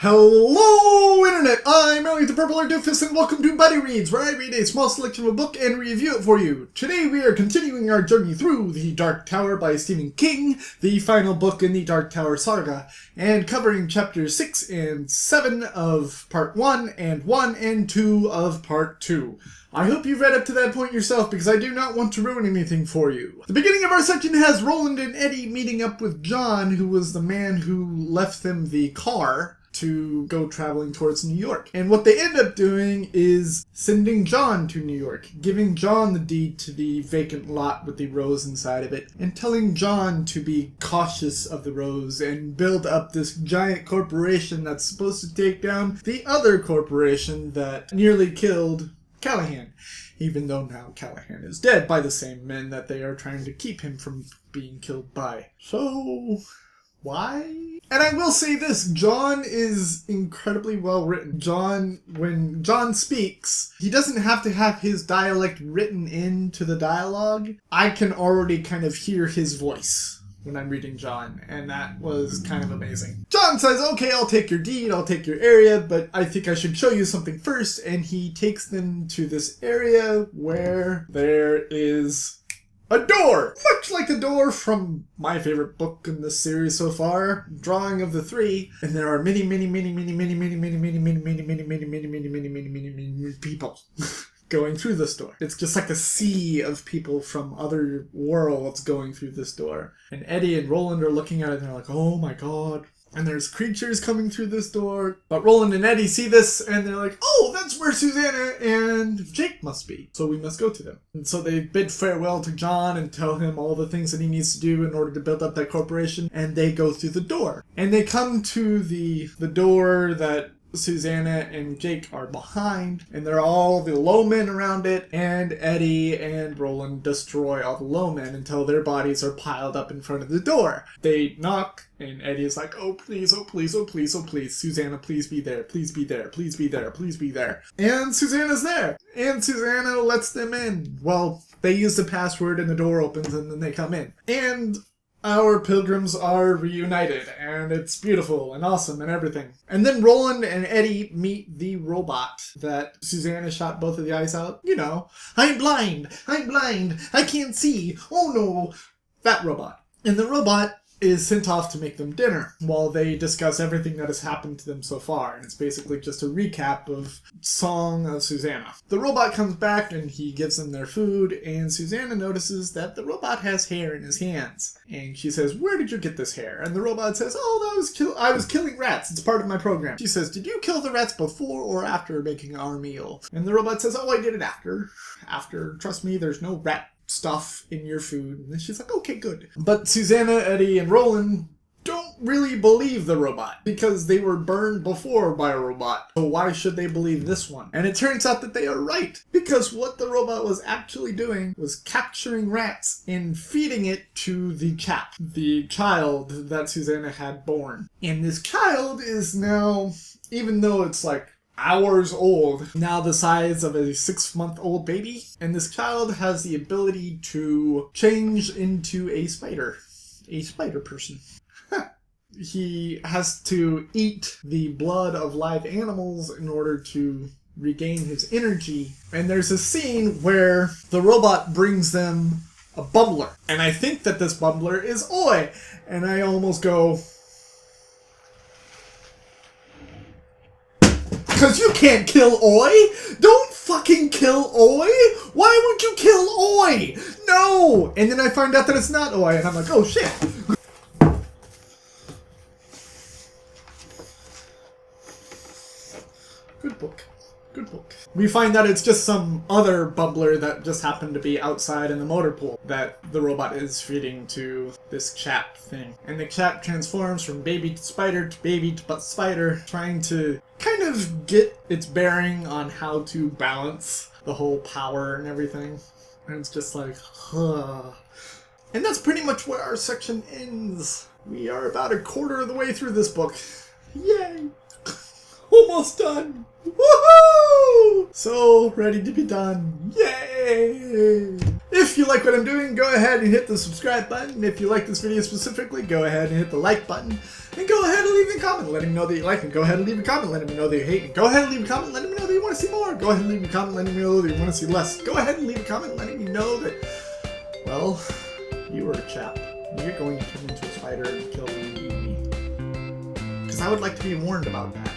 Hello Internet, I'm Elliot the Purple Doofus and welcome to Buddy Reads, where I read a small selection of a book and review it for you. Today we are continuing our journey through The Dark Tower by Stephen King, the final book in the Dark Tower saga, and covering chapters 6 and 7 of part 1 and 1 and 2 of part 2. I hope you've read up to that point yourself because I do not want to ruin anything for you. The beginning of our section has Roland and Eddie meeting up with John, who was the man who left them the car to go traveling towards New York. And what they end up doing is sending John to New York, giving John the deed to the vacant lot with the rose inside of it, and telling John to be cautious of the rose and build up this giant corporation that's supposed to take down the other corporation that nearly killed Callahan, even though now Callahan is dead by the same men that they are trying to keep him from being killed by. So, why? And I will say this, John is incredibly well written. When John speaks, he doesn't have to have his dialect written into the dialogue. I can already kind of hear his voice when I'm reading John, and that was kind of amazing. John says, okay, I'll take your deed, I'll take your area, but I think I should show you something first, and he takes them to this area where there is a door! Much like the door from my favorite book in this series so far, Drawing of the Three, and there are many people going through this door. It's just like a sea of people from other worlds going through this door. And Eddie and Roland are looking at it and they're like, oh my god. And there's creatures coming through this door. But Roland and Eddie see this and they're like, oh, that's where Susanna and Jake must be. So we must go to them. And so they bid farewell to John and tell him all the things that he needs to do in order to build up that corporation. And they go through the door. And they come to the door that Susanna and Jake are behind, and they're all the low men around it, and Eddie and Roland destroy all the low men until their bodies are piled up in front of the door. They knock, and Eddie is like, oh please, oh please, oh please, oh please, Susanna, please be there, please be there, please be there, please be there. And Susanna's there, and Susanna lets them in. Well, they use the password and the door opens and then they come in. And our pilgrims are reunited, and it's beautiful and awesome and everything. And then Roland and Eddie meet the robot that Susanna shot both of the eyes out. You know, I'm blind, I can't see, oh no, that robot. And the robot is sent off to make them dinner while they discuss everything that has happened to them so far. And it's basically just a recap of Song of Susanna. The robot comes back and he gives them their food, and Susanna notices that the robot has hair in his hands. And she says, where did you get this hair? And the robot says, oh, I was killing rats. It's part of my program. She says, did you kill the rats before or after making our meal? And the robot says, oh, I did it after. After, trust me, there's no rat stuff in your food. And she's like, okay, good. But Susanna, Eddie, and Roland don't really believe the robot because they were burned before by a robot. So why should they believe this one? And it turns out that they are right, because what the robot was actually doing was capturing rats and feeding it to the child that Susanna had born. And this child is now, even though it's like hours old, now the size of a 6-month-old baby, and this child has the ability to change into a spider person. He has to eat the blood of live animals in order to regain his energy, and there's a scene where the robot brings them a bubbler, and I think that this bubbler is Oi, and I almost go, because you can't kill Oi! Don't fucking kill Oi! Why would you kill Oi? No! And then I find out that it's not Oi, and I'm like, oh shit! Good book. Good book. We find that it's just some other bubbler that just happened to be outside in the motor pool that the robot is feeding to this chap thing. And the chap transforms from baby to spider, trying to kind of get its bearing on how to balance the whole power and everything. And it's just like, huh. And that's pretty much where our section ends. We are about a quarter of the way through this book. Yay! Almost done! Woohoo! So ready to be done. Yay! If you like what I'm doing, go ahead and hit the subscribe button. If you like this video specifically, go ahead and hit the like button. And go ahead and leave a comment letting me know that you like it. Go ahead and leave a comment letting me know that you hate it. Go ahead and leave a comment letting me know that you want to see more. Go ahead and leave a comment letting me know that you want to see less. Go ahead and leave a comment letting me know that, well, you were a chap. You're going to turn into a spider and kill me and eat me. Because I would like to be warned about that.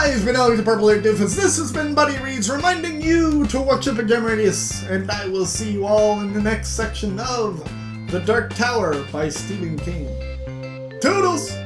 I've been Alex the Purple Haired Doofus. This has been Buddy Reads reminding you to watch up a Game Radius. And I will see you all in the next section of The Dark Tower by Stephen King. Toodles!